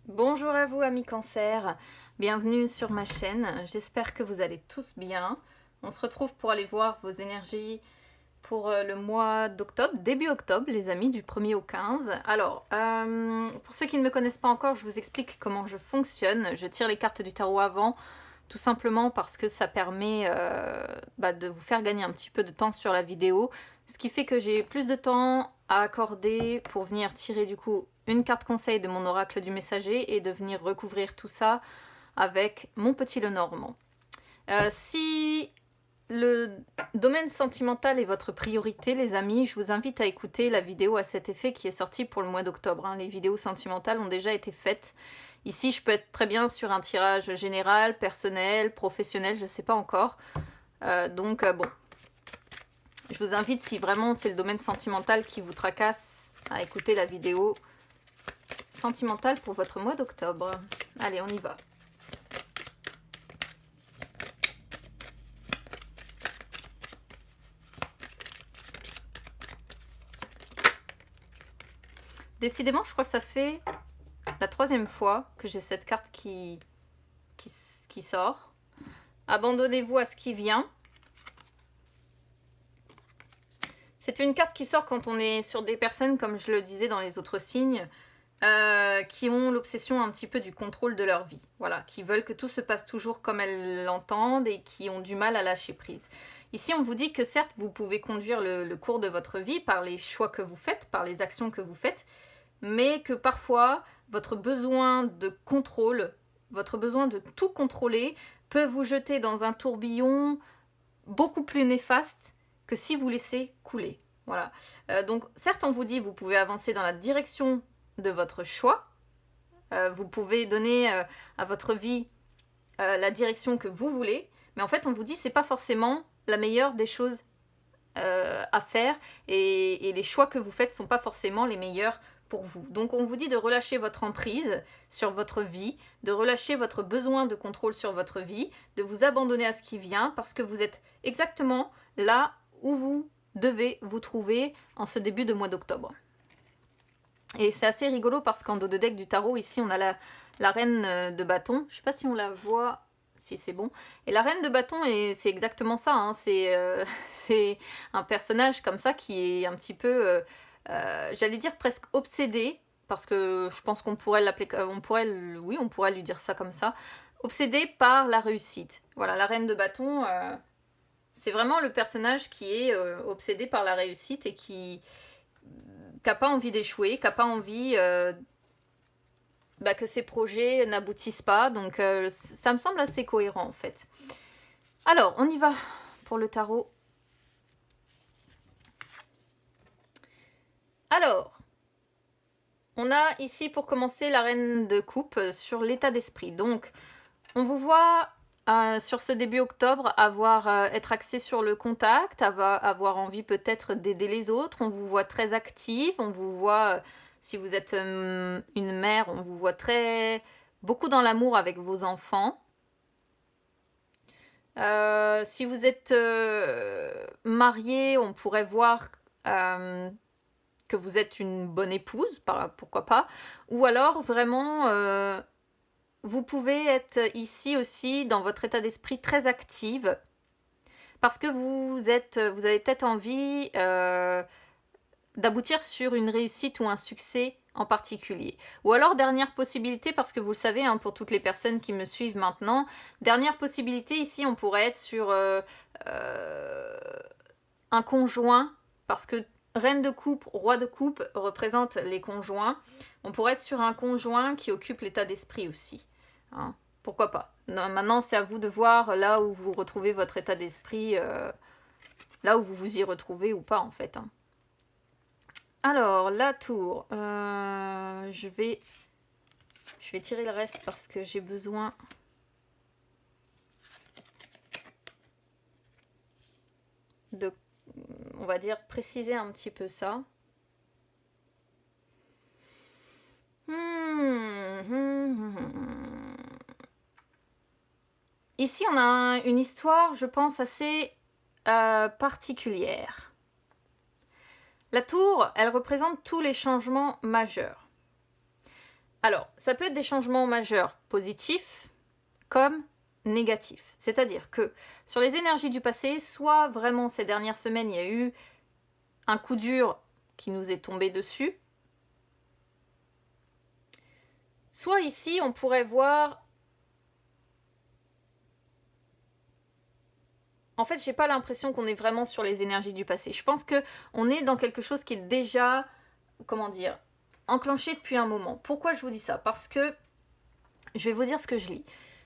Bonjour à vous amis cancer, bienvenue sur ma chaîne, j'espère que vous allez tous bien. On se retrouve pour aller voir vos énergies pour le mois d'octobre, début octobre les amis, du 1er au 15. Alors, pour ceux qui ne me connaissent pas encore, je vous explique comment je fonctionne. Je tire les cartes du tarot avant, tout simplement parce que ça permet de vous faire gagner un petit peu de temps sur la vidéo, ce qui fait que j'ai plus de temps à accorder pour venir tirer du coup une carte conseil de mon oracle du messager et de venir recouvrir tout ça avec mon petit Lenormand. Si le domaine sentimental est votre priorité, les amis, je vous invite à écouter la vidéo à cet effet qui est sortie pour le mois d'octobre. Les vidéos sentimentales ont déjà été faites. Ici, je peux être très bien sur un tirage général, personnel, professionnel, je ne sais pas encore. Bon, je vous invite, si vraiment c'est le domaine sentimental qui vous tracasse, à écouter la vidéo sentimentale pour votre mois d'octobre. Allez, on y va. Décidément, je crois que ça fait la 3e fois que j'ai cette carte qui sort. Abandonnez-vous à ce qui vient. C'est une carte qui sort quand on est sur des personnes, comme je le disais dans les autres signes, qui ont l'obsession un petit peu du contrôle de leur vie. Voilà, qui veulent que tout se passe toujours comme elles l'entendent et qui ont du mal à lâcher prise. Ici, on vous dit que certes, vous pouvez conduire le cours de votre vie par les choix que vous faites, par les actions que vous faites, mais que parfois, votre besoin de contrôle, votre besoin de tout contrôler, peut vous jeter dans un tourbillon beaucoup plus néfaste que si vous laissez couler. Voilà. Donc, certes, on vous dit, vous pouvez avancer dans la direction de votre choix. Vous pouvez donner à votre vie la direction que vous voulez, mais en fait, on vous dit, c'est pas forcément la meilleure des choses à faire, et les choix que vous faites sont pas forcément les meilleurs pour vous. Donc on vous dit de relâcher votre emprise sur votre vie, de relâcher votre besoin de contrôle sur votre vie, de vous abandonner à ce qui vient, parce que vous êtes exactement là où vous devez vous trouver en ce début de mois d'octobre. Et c'est assez rigolo parce qu'en dos de deck du tarot, ici on a la reine de bâton. Je sais pas si on la voit, si c'est bon. Et la reine de bâton, c'est exactement ça. Hein. C'est un personnage comme ça qui est un petit peu, j'allais dire presque obsédé, parce que je pense qu'on pourrait l'appeler, on pourrait lui dire ça comme ça. Obsédé par la réussite. Voilà, la reine de bâton, c'est vraiment le personnage qui est obsédé par la réussite et qui n'a pas envie d'échouer, qui n'a pas envie que ses projets n'aboutissent pas. Donc ça me semble assez cohérent en fait. Alors, on y va pour le tarot. Alors, on a ici pour commencer la reine de coupe sur l'état d'esprit. Donc, on vous voit sur ce début octobre être axé sur le contact, avoir envie peut-être d'aider les autres. On vous voit très active, on vous voit, si vous êtes une mère, on vous voit beaucoup dans l'amour avec vos enfants. Si vous êtes marié, on pourrait voir que vous êtes une bonne épouse, pourquoi pas. Ou alors vraiment, vous pouvez être ici aussi dans votre état d'esprit très active, parce que vous avez peut-être envie d'aboutir sur une réussite ou un succès en particulier. Ou alors, dernière possibilité, parce que vous le savez, hein, pour toutes les personnes qui me suivent maintenant, dernière possibilité, ici, on pourrait être sur un conjoint, parce que reine de coupe, roi de coupe représente les conjoints. On pourrait être sur un conjoint qui occupe l'état d'esprit aussi. Hein, pourquoi pas. Non, maintenant, c'est à vous de voir là où vous retrouvez votre état d'esprit, là où vous vous y retrouvez ou pas, en fait. Hein. Alors, la tour. Je vais tirer le reste parce que j'ai besoin de, on va dire, préciser un petit peu ça. Ici, on a une histoire, je pense, assez particulière. La tour, elle représente tous les changements majeurs. Alors, ça peut être des changements majeurs positifs comme négatifs. C'est-à-dire que sur les énergies du passé, soit vraiment ces dernières semaines, il y a eu un coup dur qui nous est tombé dessus, soit ici, on pourrait voir... En fait, j'ai pas l'impression qu'on est vraiment sur les énergies du passé. Je pense qu'on est dans quelque chose qui est déjà, comment dire, enclenché depuis un moment. Pourquoi je vous dis ça? Parce que, je vais vous dire ce que je lis.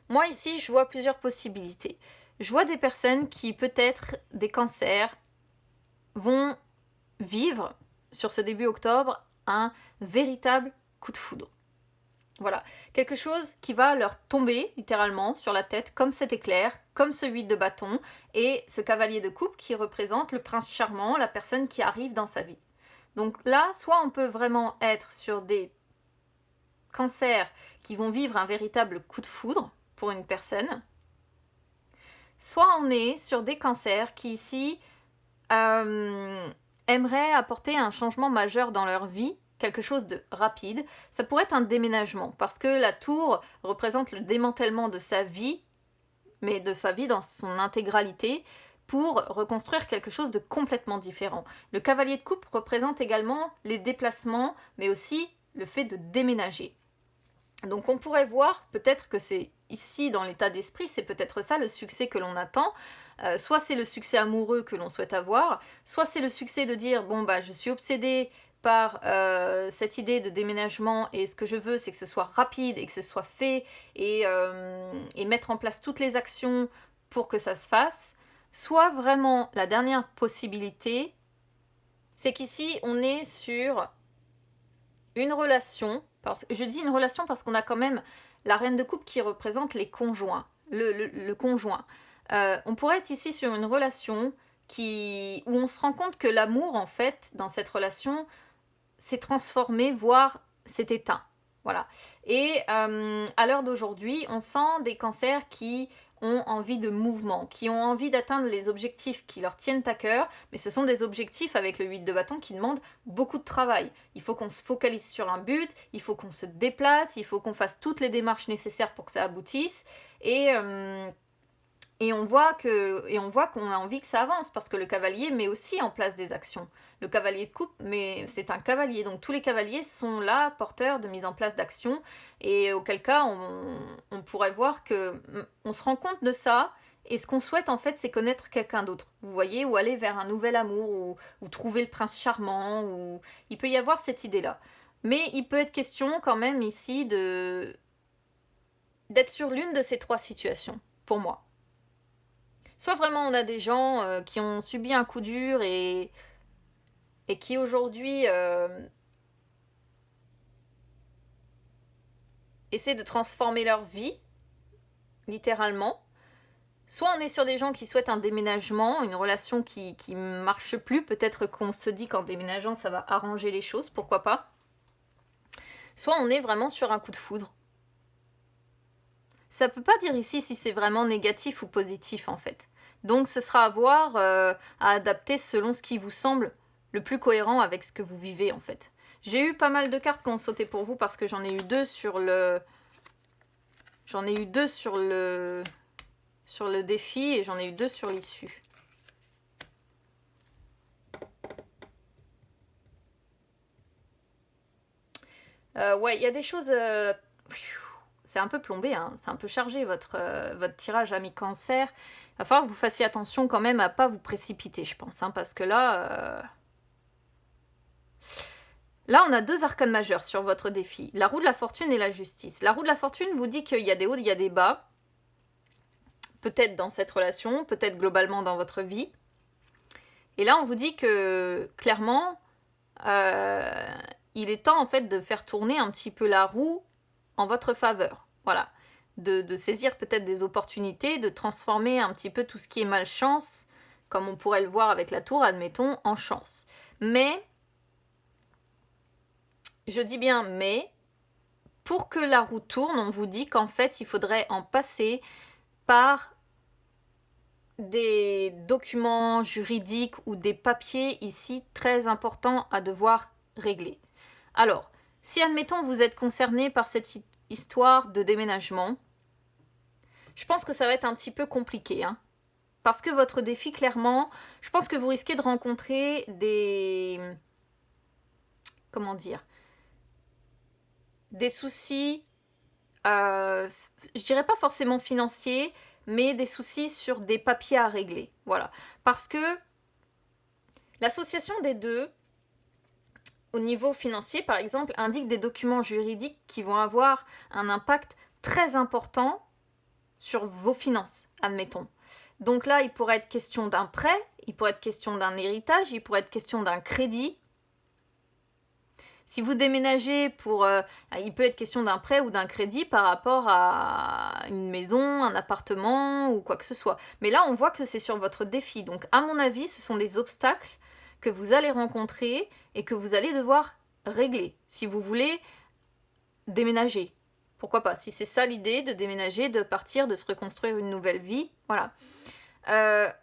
Moi ici, je vois plusieurs possibilités. Je vois des personnes qui, peut-être, des cancers, vont vivre, sur ce début octobre, un véritable coup de foudre. Voilà, quelque chose qui va leur tomber littéralement sur la tête comme cet éclair, comme ce 8 de bâton et ce cavalier de coupe qui représente le prince charmant, la personne qui arrive dans sa vie. Donc là, soit on peut vraiment être sur des cancers qui vont vivre un véritable coup de foudre pour une personne, soit on est sur des cancers qui ici aimeraient apporter un changement majeur dans leur vie, quelque chose de rapide. Ça pourrait être un déménagement, parce que la tour représente le démantèlement de sa vie, mais de sa vie dans son intégralité, pour reconstruire quelque chose de complètement différent. Le cavalier de coupe représente également les déplacements, mais aussi le fait de déménager. Donc on pourrait voir, peut-être que c'est ici dans l'état d'esprit, c'est peut-être ça le succès que l'on attend. Soit c'est le succès amoureux que l'on souhaite avoir, soit c'est le succès de dire, bon bah je suis obsédée par cette idée de déménagement et ce que je veux c'est que ce soit rapide et que ce soit fait et mettre en place toutes les actions pour que ça se fasse. Soit vraiment la dernière possibilité, c'est qu'ici on est sur une relation, je dis une relation parce qu'on a quand même la reine de coupe qui représente les conjoints, le conjoint. On pourrait être ici sur une relation où on se rend compte que l'amour, en fait, dans cette relation, s'est transformé, voire s'est éteint. Voilà. Et à l'heure d'aujourd'hui, on sent des cancers qui ont envie de mouvement, qui ont envie d'atteindre les objectifs qui leur tiennent à cœur, mais ce sont des objectifs avec le 8 de bâton qui demandent beaucoup de travail. Il faut qu'on se focalise sur un but, il faut qu'on se déplace, il faut qu'on fasse toutes les démarches nécessaires pour que ça aboutisse, et on voit qu'on a envie que ça avance, parce que le cavalier met aussi en place des actions. Le cavalier de coupe, mais c'est un cavalier, donc tous les cavaliers sont là, porteurs de mise en place d'actions, et auquel cas on pourrait voir que on se rend compte de ça, et ce qu'on souhaite en fait c'est connaître quelqu'un d'autre, vous voyez, ou aller vers un nouvel amour, ou trouver le prince charmant, ou il peut y avoir cette idée-là. Mais il peut être question quand même ici d'être sur l'une de ces trois situations, pour moi. Soit vraiment on a des gens qui ont subi un coup dur et qui aujourd'hui essaient de transformer leur vie, littéralement. Soit on est sur des gens qui souhaitent un déménagement, une relation qui marche plus, peut-être qu'on se dit qu'en déménageant ça va arranger les choses, pourquoi pas. Soit on est vraiment sur un coup de foudre. Ça peut pas dire ici si c'est vraiment négatif ou positif en fait. Donc ce sera à voir, à adapter selon ce qui vous semble le plus cohérent avec ce que vous vivez en fait. J'ai eu pas mal de cartes qui ont sauté pour vous parce que j'en ai eu deux sur le... J'en ai eu deux sur le défi et j'en ai eu deux sur l'issue. Ouais, il y a des choses... c'est un peu plombé, hein. C'est un peu chargé votre tirage ami cancer. Il va falloir que vous fassiez attention quand même à pas vous précipiter, je pense, hein, parce que là... Là, on a deux arcanes majeures sur votre défi. La roue de la fortune et la justice. La roue de la fortune vous dit qu'il y a des hauts, il y a des bas. Peut-être dans cette relation, peut-être globalement dans votre vie. Et là, on vous dit que, clairement, il est temps, en fait, de faire tourner un petit peu la roue en votre faveur. Voilà. De saisir peut-être des opportunités, de transformer un petit peu tout ce qui est malchance, comme on pourrait le voir avec la tour, admettons, en chance. Mais, je dis bien mais, pour que la roue tourne, on vous dit qu'en fait, il faudrait en passer par des documents juridiques ou des papiers ici très importants à devoir régler. Alors, Si, admettons, vous êtes concerné par cette histoire de déménagement, je pense que ça va être un petit peu compliqué, hein. Parce que votre défi, clairement, je pense que vous risquez de rencontrer des... Comment dire? Des soucis, je dirais pas forcément financiers, mais des soucis sur des papiers à régler. Voilà. Parce que l'association des deux, au niveau financier, par exemple, indique des documents juridiques qui vont avoir un impact très important sur vos finances, admettons. Donc là, il pourrait être question d'un prêt, il pourrait être question d'un héritage, il pourrait être question d'un crédit. Si vous déménagez il peut être question d'un prêt ou d'un crédit par rapport à une maison, un appartement ou quoi que ce soit. Mais là, on voit que c'est sur votre défi. Donc, à mon avis, ce sont des obstacles que vous allez rencontrer et que vous allez devoir régler si vous voulez déménager. Pourquoi pas? Si c'est ça l'idée, de déménager, de partir, de se reconstruire une nouvelle vie, voilà.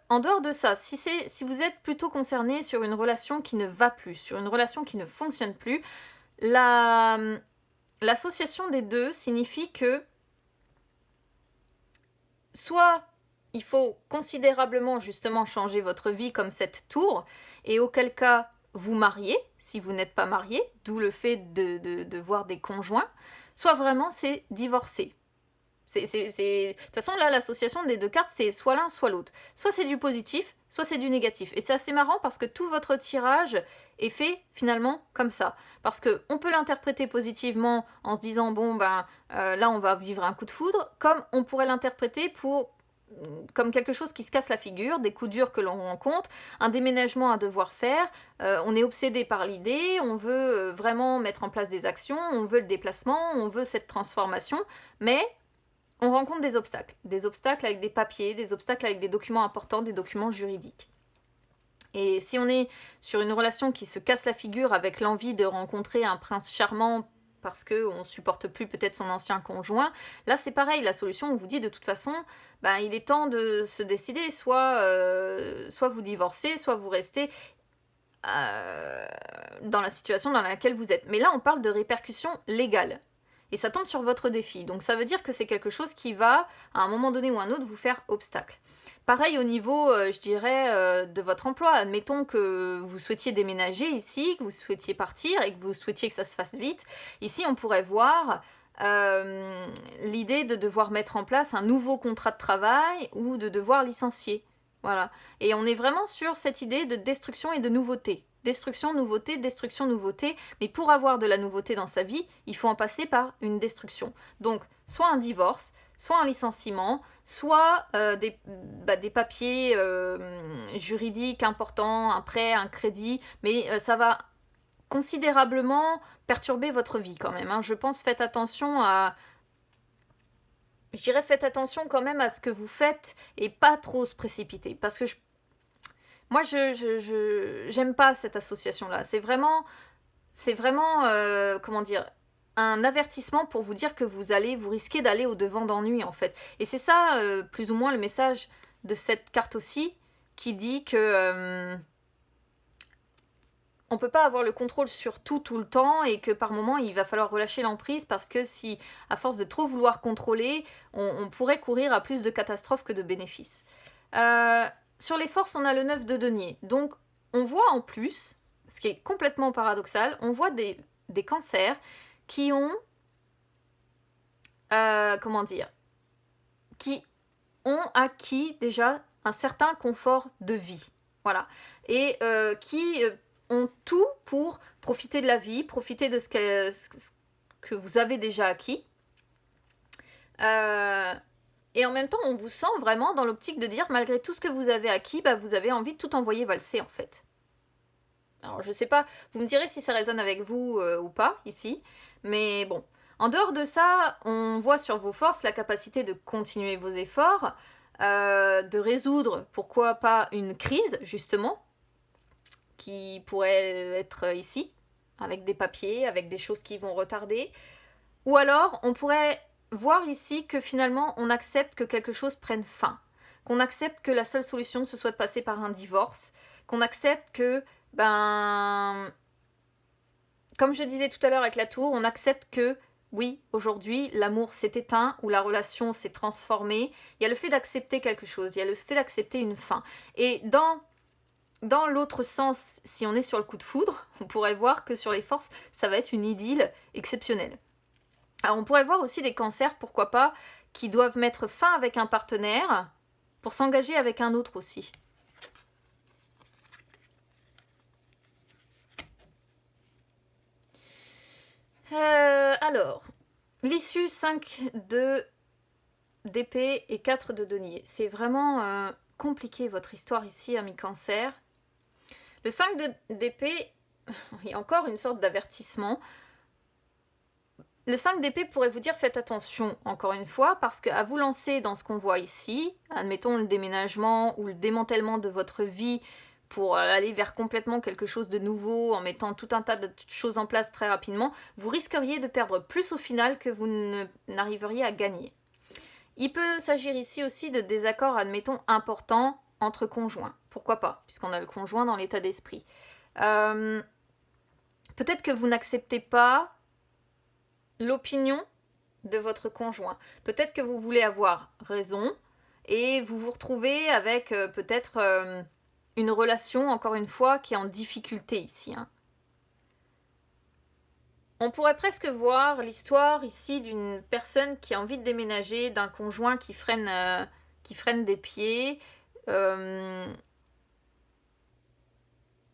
En dehors de ça, si vous êtes plutôt concerné sur une relation qui ne va plus, sur une relation qui ne fonctionne plus, l'association des deux signifie que soit il faut considérablement justement changer votre vie comme cette tour, et auquel cas vous mariez, si vous n'êtes pas marié, d'où le fait de voir des conjoints, soit vraiment c'est divorcer. De toute façon, là, l'association des deux cartes, c'est soit l'un, soit l'autre. Soit c'est du positif, soit c'est du négatif. Et c'est assez marrant parce que tout votre tirage est fait finalement comme ça. Parce qu'on peut l'interpréter positivement en se disant, bon, là, on va vivre un coup de foudre, comme on pourrait l'interpréter comme quelque chose qui se casse la figure, des coups durs que l'on rencontre, un déménagement à devoir faire, on est obsédé par l'idée, on veut vraiment mettre en place des actions, on veut le déplacement, on veut cette transformation, mais on rencontre des obstacles avec des papiers, des obstacles avec des documents importants, des documents juridiques. Et si on est sur une relation qui se casse la figure avec l'envie de rencontrer un prince charmant parce qu'on ne supporte plus peut-être son ancien conjoint, là c'est pareil, la solution on vous dit de toute façon, il est temps de se décider, soit vous divorcez, soit vous restez dans la situation dans laquelle vous êtes. Mais là on parle de répercussions légales. Et ça tombe sur votre défi. Donc ça veut dire que c'est quelque chose qui va, à un moment donné ou un autre, vous faire obstacle. Pareil au niveau, je dirais, de votre emploi. Admettons que vous souhaitiez déménager ici, que vous souhaitiez partir et que vous souhaitiez que ça se fasse vite. Ici, on pourrait voir l'idée de devoir mettre en place un nouveau contrat de travail ou de devoir licencier. Voilà. Et on est vraiment sur cette idée de destruction et de nouveauté. Destruction, nouveauté, mais pour avoir de la nouveauté dans sa vie, il faut en passer par une destruction. Donc, soit un divorce, soit un licenciement, soit des papiers juridiques importants, un prêt, un crédit, mais ça va considérablement perturber votre vie quand même, hein. Je pense, faites attention quand même à ce que vous faites et pas trop se précipiter, parce que moi, j'aime pas cette association-là. C'est vraiment comment dire, un avertissement pour vous dire que vous risquez d'aller au-devant d'ennuis, en fait. Et c'est ça, plus ou moins, le message de cette carte aussi, qui dit que on peut pas avoir le contrôle sur tout le temps, et que par moment, il va falloir relâcher l'emprise, parce que si, à force de trop vouloir contrôler, on pourrait courir à plus de catastrophes que de bénéfices. Sur les forces, on a le 9 de denier. Donc, on voit en plus, ce qui est complètement paradoxal, on voit des cancers qui ont... qui ont acquis déjà un certain confort de vie. Voilà. Et qui ont tout pour profiter de la vie, profiter de ce que vous avez déjà acquis. Et en même temps, on vous sent vraiment dans l'optique de dire, malgré tout ce que vous avez acquis, vous avez envie de tout envoyer valser, en fait. Alors, je sais pas, vous me direz si ça résonne avec vous ou pas, ici. Mais bon, en dehors de ça, on voit sur vos forces la capacité de continuer vos efforts, de résoudre, pourquoi pas, une crise, justement, qui pourrait être ici, avec des papiers, avec des choses qui vont retarder. Ou alors, on pourrait voir ici que finalement on accepte que quelque chose prenne fin, qu'on accepte que la seule solution ce soit de passer par un divorce, qu'on accepte que comme je disais tout à l'heure avec la tour, on accepte que oui, aujourd'hui, l'amour s'est éteint ou la relation s'est transformée. Il y a le fait d'accepter quelque chose, il y a le fait d'accepter une fin. Et dans l'autre sens, si on est sur le coup de foudre, on pourrait voir que sur les forces, ça va être une idylle exceptionnelle. Alors on pourrait voir aussi des cancers, pourquoi pas, qui doivent mettre fin avec un partenaire pour s'engager avec un autre aussi. Alors, l'issue 5 de d'épée et 4 de denier. C'est vraiment compliqué votre histoire ici, ami cancer. Le 5 d'épée, il y a encore une sorte d'avertissement. Le 5 d'épée pourrait vous dire faites attention, encore une fois, parce qu'à vous lancer dans ce qu'on voit ici, admettons le déménagement ou le démantèlement de votre vie pour aller vers complètement quelque chose de nouveau en mettant tout un tas de choses en place très rapidement, vous risqueriez de perdre plus au final que vous n'arriveriez à gagner. Il peut s'agir ici aussi de désaccords, admettons, importants entre conjoints. Pourquoi pas, puisqu'on a le conjoint dans l'état d'esprit. Peut-être que vous n'acceptez pas l'opinion de votre conjoint. Peut-être que vous voulez avoir raison et vous vous retrouvez avec peut-être une relation, encore une fois, qui est en difficulté ici. On pourrait presque voir l'histoire ici d'une personne qui a envie de déménager, d'un conjoint qui freine des pieds.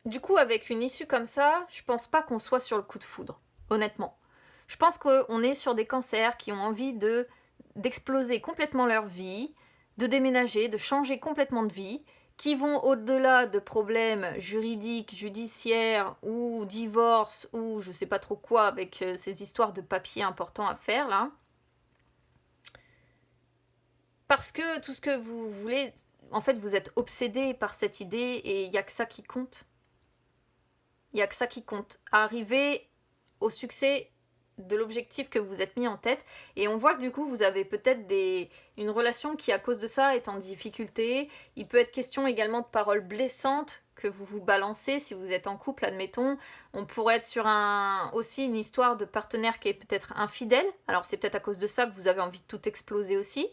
Du coup, avec une issue comme ça, je pense pas qu'on soit sur le coup de foudre, honnêtement. Je pense qu'on est sur des cancers qui ont envie d'exploser complètement leur vie, de déménager, de changer complètement de vie, qui vont au-delà de problèmes juridiques, judiciaires ou divorce ou je sais pas trop quoi avec ces histoires de papiers importants à faire là. Parce que tout ce que vous voulez, en fait vous êtes obsédé par cette idée et il n'y a que ça qui compte. Il n'y a que ça qui compte. Arriver au succès de l'objectif que vous êtes mis en tête et on voit que du coup vous avez peut-être une relation qui à cause de ça est en difficulté. Il peut être question également de paroles blessantes que vous vous balancez si vous êtes en couple, admettons. On pourrait être sur aussi une histoire de partenaire qui est peut-être infidèle. Alors c'est peut-être à cause de ça que vous avez envie de tout exploser aussi.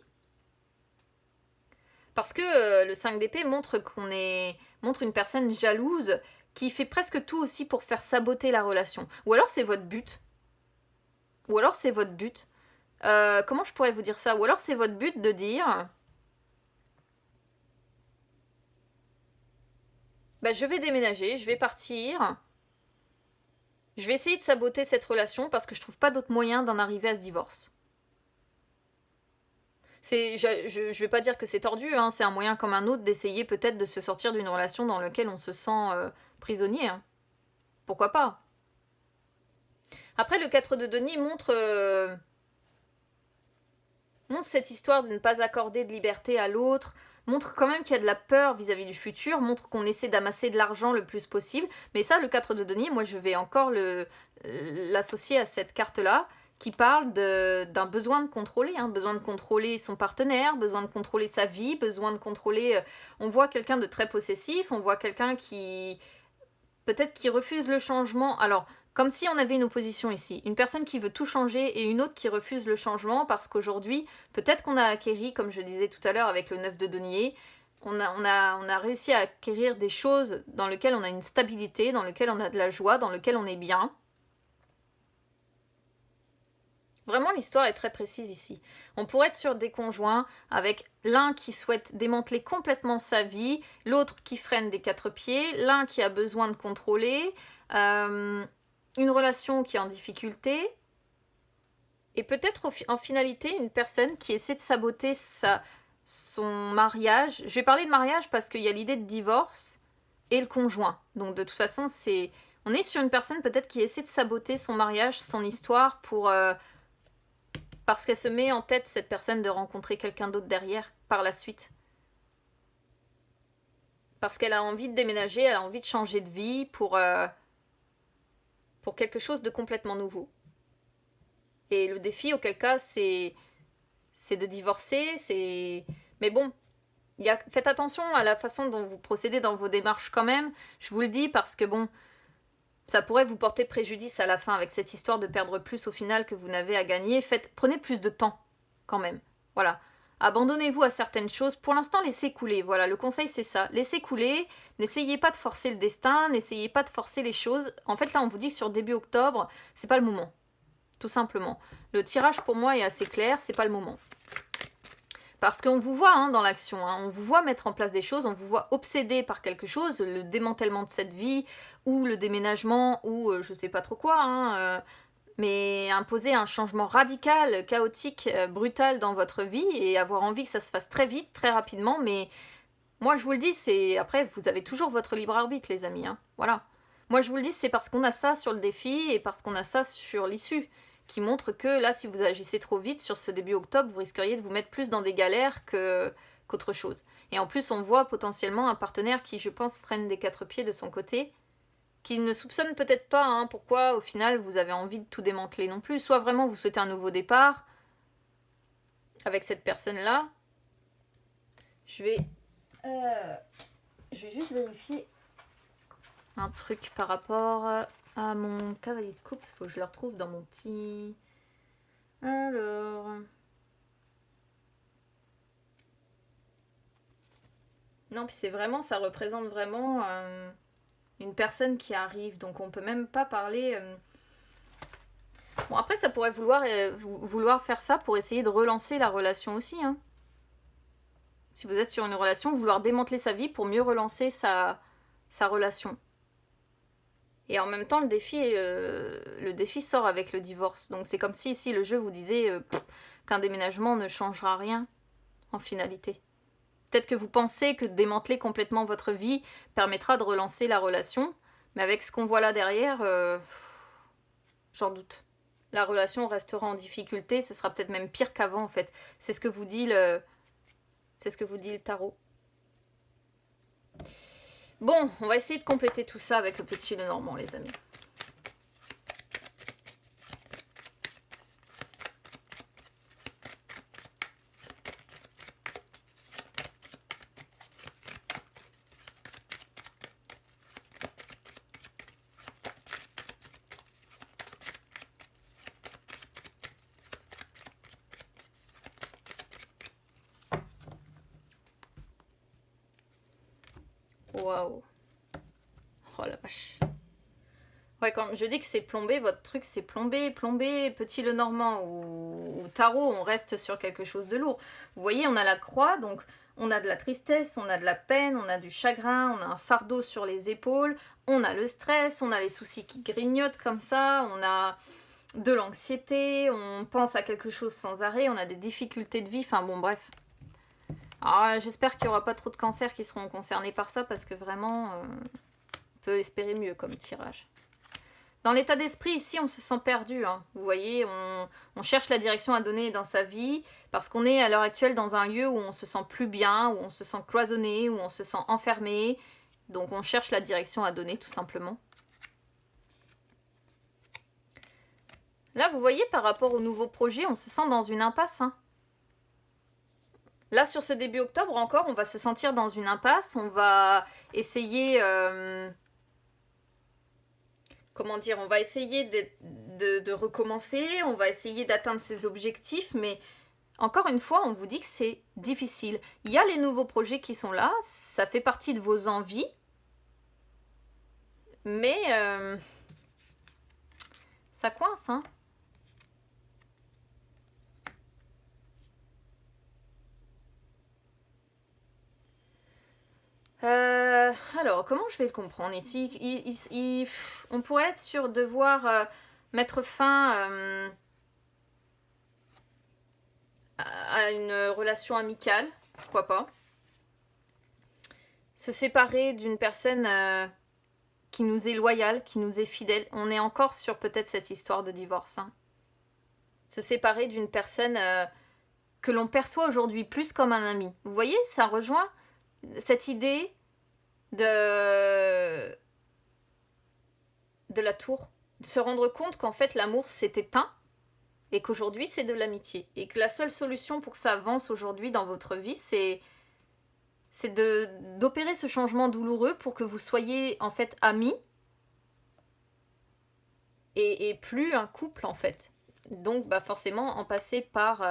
Parce que le 5 d'épée montre montre une personne jalouse qui fait presque tout aussi pour faire saboter la relation. Ou alors c'est votre but. Ou alors c'est votre but. Comment je pourrais vous dire ça? Ou alors c'est votre but de dire je vais déménager, je vais partir. Je vais essayer de saboter cette relation parce que je trouve pas d'autre moyen d'en arriver à ce divorce. Je vais pas dire que c'est tordu, c'est un moyen comme un autre d'essayer peut-être de se sortir d'une relation dans laquelle on se sent prisonnier. Pourquoi pas? Après, le 4 de denier montre cette histoire de ne pas accorder de liberté à l'autre, montre quand même qu'il y a de la peur vis-à-vis du futur, montre qu'on essaie d'amasser de l'argent le plus possible. Mais ça, le 4 de denier, moi je vais encore l'associer à cette carte-là, qui parle d'un besoin de contrôler, besoin de contrôler son partenaire, besoin de contrôler sa vie, besoin de contrôler... on voit quelqu'un de très possessif, on voit quelqu'un qui... peut-être qui refuse le changement. Alors, comme si on avait une opposition ici. Une personne qui veut tout changer et une autre qui refuse le changement parce qu'aujourd'hui, peut-être qu'on a acquéri, comme je disais tout à l'heure avec le 9 de denier, on a réussi à acquérir des choses dans lesquelles on a une stabilité, dans lesquelles on a de la joie, dans lesquelles on est bien. Vraiment, l'histoire est très précise ici. On pourrait être sur des conjoints avec l'un qui souhaite démanteler complètement sa vie, l'autre qui freine des 4 pieds, l'un qui a besoin de contrôler, une relation qui est en difficulté, et peut-être en finalité une personne qui essaie de saboter son mariage. Je vais parler de mariage parce qu'il y a l'idée de divorce et le conjoint. Donc de toute façon, on est sur une personne peut-être qui essaie de saboter son mariage, son histoire parce qu'elle se met en tête, cette personne, de rencontrer quelqu'un d'autre derrière, par la suite. Parce qu'elle a envie de déménager, elle a envie de changer de vie pour quelque chose de complètement nouveau. Et le défi, auquel cas, c'est de divorcer, Mais bon, faites attention à la façon dont vous procédez dans vos démarches quand même. Je vous le dis parce que bon... Ça pourrait vous porter préjudice à la fin avec cette histoire de perdre plus au final que vous n'avez à gagner. Prenez plus de temps quand même. Voilà. Abandonnez-vous à certaines choses. Pour l'instant, laissez couler. Voilà, le conseil c'est ça. Laissez couler. N'essayez pas de forcer le destin. N'essayez pas de forcer les choses. En fait, là, on vous dit que sur début octobre, c'est pas le moment. Tout simplement. Le tirage pour moi est assez clair. C'est pas le moment. Parce qu'on vous voit dans l'action, on vous voit mettre en place des choses, on vous voit obsédé par quelque chose, le démantèlement de cette vie, ou le déménagement, ou je sais pas trop quoi, mais imposer un changement radical, chaotique, brutal dans votre vie, et avoir envie que ça se fasse très vite, très rapidement, mais moi je vous le dis, c'est après, vous avez toujours votre libre arbitre les amis, voilà. Moi je vous le dis, c'est parce qu'on a ça sur le défi, et parce qu'on a ça sur l'issue, qui montre que là, si vous agissez trop vite sur ce début octobre, vous risqueriez de vous mettre plus dans des galères qu'autre chose. Et en plus, on voit potentiellement un partenaire qui, je pense, freine des 4 pieds de son côté, qui ne soupçonne peut-être pas pourquoi, au final, vous avez envie de tout démanteler non plus. Soit vraiment, vous souhaitez un nouveau départ avec cette personne-là. Je vais juste vérifier un truc par rapport à mon cavalier de coupe. Il faut que je le retrouve dans mon petit... Alors... Non, puis c'est vraiment, ça représente vraiment une personne qui arrive. Donc on peut même pas parler... Bon, après, ça pourrait vouloir faire ça pour essayer de relancer la relation aussi. Si vous êtes sur une relation, vouloir démanteler sa vie pour mieux relancer sa relation. Et en même temps, le défi sort avec le divorce. Donc c'est comme si ici le jeu vous disait qu'un déménagement ne changera rien en finalité. Peut-être que vous pensez que démanteler complètement votre vie permettra de relancer la relation, mais avec ce qu'on voit là derrière, j'en doute. La relation restera en difficulté, ce sera peut-être même pire qu'avant en fait. C'est ce que vous dit le tarot. Bon, on va essayer de compléter tout ça avec le petit Lenormand, les amis. Waouh. Oh la vache. Ouais, quand je dis que c'est plombé, votre truc c'est plombé, petit Lenormand ou tarot, on reste sur quelque chose de lourd. Vous voyez, on a la croix, donc on a de la tristesse, on a de la peine, on a du chagrin, on a un fardeau sur les épaules, on a le stress, on a les soucis qui grignotent comme ça, on a de l'anxiété, on pense à quelque chose sans arrêt, on a des difficultés de vie, enfin bon bref. Alors j'espère qu'il n'y aura pas trop de cancers qui seront concernés par ça parce que vraiment, on peut espérer mieux comme tirage. Dans l'état d'esprit, ici, on se sent perdu. Vous voyez, on cherche la direction à donner dans sa vie parce qu'on est à l'heure actuelle dans un lieu où on se sent plus bien, où on se sent cloisonné, où on se sent enfermé. Donc on cherche la direction à donner tout simplement. Là, vous voyez, par rapport au nouveau projet, on se sent dans une impasse. Là, sur ce début octobre encore, on va se sentir dans une impasse. On va essayer... comment dire, on va essayer de recommencer, on va essayer d'atteindre ses objectifs, mais encore une fois, on vous dit que c'est difficile. Il y a les nouveaux projets qui sont là, ça fait partie de vos envies, mais ça coince, Alors, comment je vais le comprendre ici? On pourrait être sur devoir mettre fin à une relation amicale, pourquoi pas. Se séparer d'une personne qui nous est loyale, qui nous est fidèle. On est encore sur peut-être cette histoire de divorce. Se séparer d'une personne que l'on perçoit aujourd'hui plus comme un ami. Vous voyez, ça rejoint cette idée de la tour, de se rendre compte qu'en fait l'amour s'est éteint et qu'aujourd'hui c'est de l'amitié et que la seule solution pour que ça avance aujourd'hui dans votre vie c'est d'opérer ce changement douloureux pour que vous soyez en fait amis et plus un couple en fait. Donc bah forcément en passer par...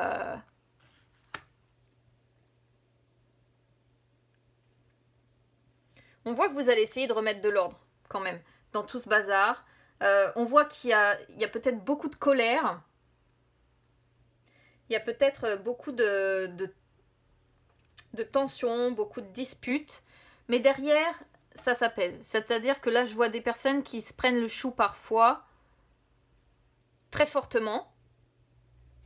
On voit que vous allez essayer de remettre de l'ordre quand même dans tout ce bazar. On voit il y a peut-être beaucoup de colère. Il y a peut-être beaucoup de tensions, beaucoup de disputes. Mais derrière, ça s'apaise. C'est-à-dire que là, je vois des personnes qui se prennent le chou parfois très fortement.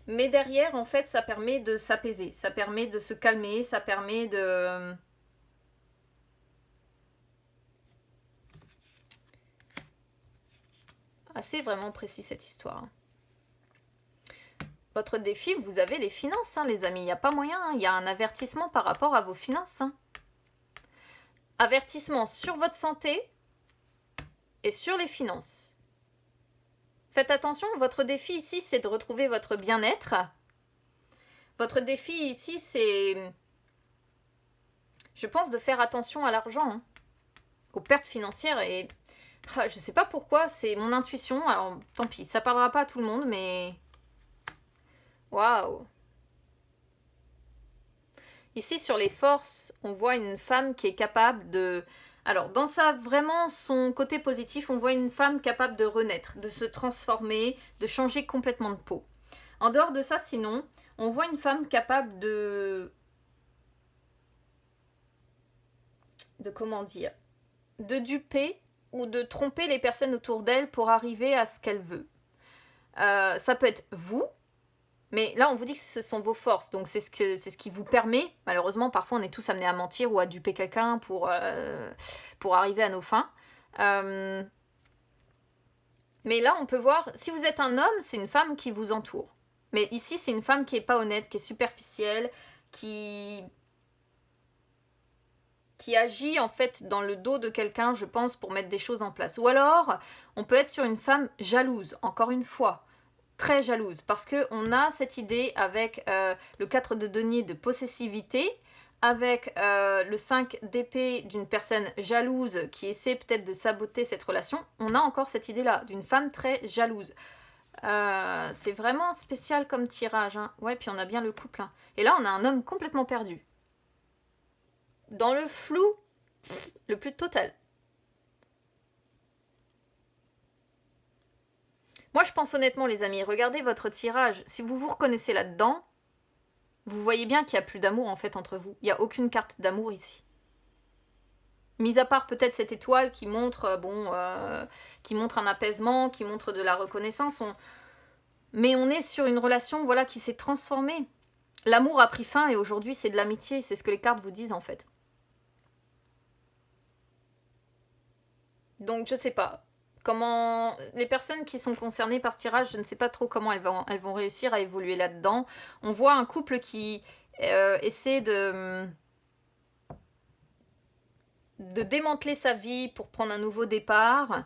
Mais derrière, en fait, ça permet de s'apaiser. Ça permet de se calmer. Ça permet de... Assez vraiment précis cette histoire. Votre défi, vous avez les finances, hein, les amis. Il n'y a pas moyen. Il y a un avertissement par rapport à vos finances. Hein. Avertissement sur votre santé et sur les finances. Faites attention, votre défi ici, c'est de retrouver votre bien-être. Votre défi ici, c'est, je pense, de faire attention à l'argent, hein, aux pertes financières. Et je ne sais pas pourquoi, c'est mon intuition. Alors, tant pis, ça parlera pas à tout le monde, mais... Waouh! Ici, sur les forces, on voit une femme qui est capable de... Alors, dans vraiment son côté positif, on voit une femme capable de renaître, de se transformer, de changer complètement de peau. En dehors de ça, sinon, on voit une femme capable de comment dire, de duper ou de tromper les personnes autour d'elle pour arriver à ce qu'elle veut. Ça peut être vous, mais là on vous dit que ce sont vos forces, donc c'est ce qui vous permet, malheureusement parfois on est tous amenés à mentir ou à duper quelqu'un pour arriver à nos fins. Mais là on peut voir, si vous êtes un homme, c'est une femme qui vous entoure. Mais ici c'est une femme qui est pas honnête, qui est superficielle, qui agit en fait dans le dos de quelqu'un, je pense, pour mettre des choses en place. Ou alors, on peut être sur une femme jalouse, encore une fois, très jalouse, parce qu'on a cette idée avec le 4 de denier de possessivité, avec le 5 d'épée d'une personne jalouse qui essaie peut-être de saboter cette relation, on a encore cette idée-là, d'une femme très jalouse. C'est vraiment spécial comme tirage. Hein. Ouais, puis on a bien le couple. Hein. Et là, on a un homme complètement perdu. Dans le flou le plus total. Moi, je pense honnêtement, les amis, regardez votre tirage. Si vous vous reconnaissez là-dedans, vous voyez bien qu'il n'y a plus d'amour en fait entre vous. Il n'y a aucune carte d'amour ici. Mis à part peut-être cette étoile qui montre, qui montre un apaisement, qui montre de la reconnaissance. Mais on est sur une relation, voilà, qui s'est transformée. L'amour a pris fin et aujourd'hui c'est de l'amitié. C'est ce que les cartes vous disent en fait. Donc je sais pas. Comment les personnes qui sont concernées par ce tirage, je ne sais pas trop comment elles vont réussir à évoluer là-dedans. On voit un couple qui essaie de démanteler sa vie pour prendre un nouveau départ.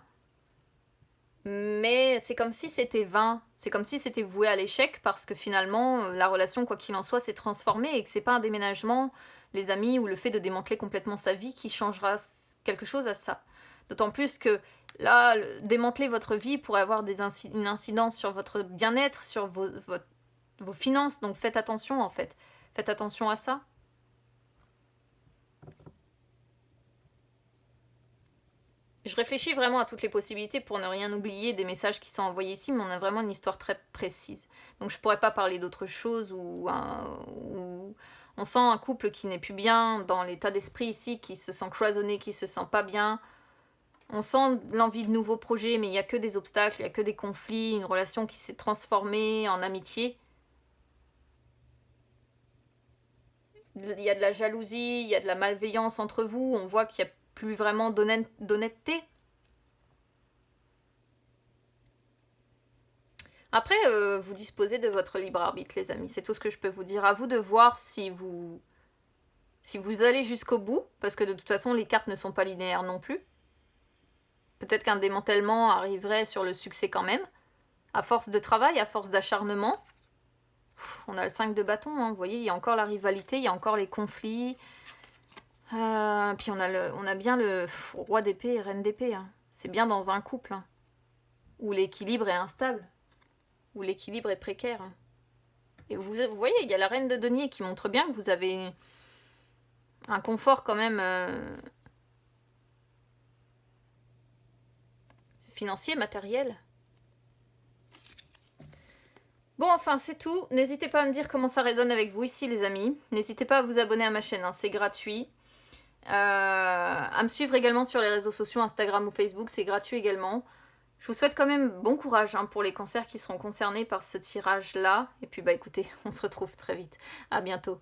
Mais c'est comme si c'était vain. C'est comme si c'était voué à l'échec parce que finalement, la relation, quoi qu'il en soit, s'est transformée et que c'est pas un déménagement, les amis, ou le fait de démanteler complètement sa vie qui changera quelque chose à ça. D'autant plus que là, démanteler votre vie pourrait avoir une incidence sur votre bien-être, sur vos finances. Donc faites attention en fait. Faites attention à ça. Je réfléchis vraiment à toutes les possibilités pour ne rien oublier des messages qui sont envoyés ici, mais on a vraiment une histoire très précise. Donc je pourrais pas parler d'autre chose ou on sent un couple qui n'est plus bien dans l'état d'esprit ici, qui se sent cloisonné, qui se sent pas bien. On sent l'envie de nouveaux projets, mais il n'y a que des obstacles, il n'y a que des conflits, une relation qui s'est transformée en amitié. Il y a de la jalousie, il y a de la malveillance entre vous, on voit qu'il n'y a plus vraiment d'honnêteté. Après, vous disposez de votre libre arbitre, les amis. C'est tout ce que je peux vous dire. À vous de voir si vous allez jusqu'au bout, parce que de toute façon, les cartes ne sont pas linéaires non plus. Peut-être qu'un démantèlement arriverait sur le succès quand même. À force de travail, à force d'acharnement. On a le 5 de bâton, hein, vous voyez, il y a encore la rivalité, il y a encore les conflits. Puis on a bien le roi d'épée et reine d'épée. Hein. C'est bien dans un couple. Hein. où l'équilibre est instable, où l'équilibre est précaire. Et vous voyez, il y a la reine de denier qui montre bien que vous avez un confort quand même financier, matériel. Bon, enfin, c'est tout. N'hésitez pas à me dire comment ça résonne avec vous ici, les amis. N'hésitez pas à vous abonner à ma chaîne, hein, c'est gratuit. À me suivre également sur les réseaux sociaux, Instagram ou Facebook, c'est gratuit également. Je vous souhaite quand même bon courage hein, pour les cancers qui seront concernés par ce tirage-là. Et puis, bah écoutez, on se retrouve très vite. À bientôt.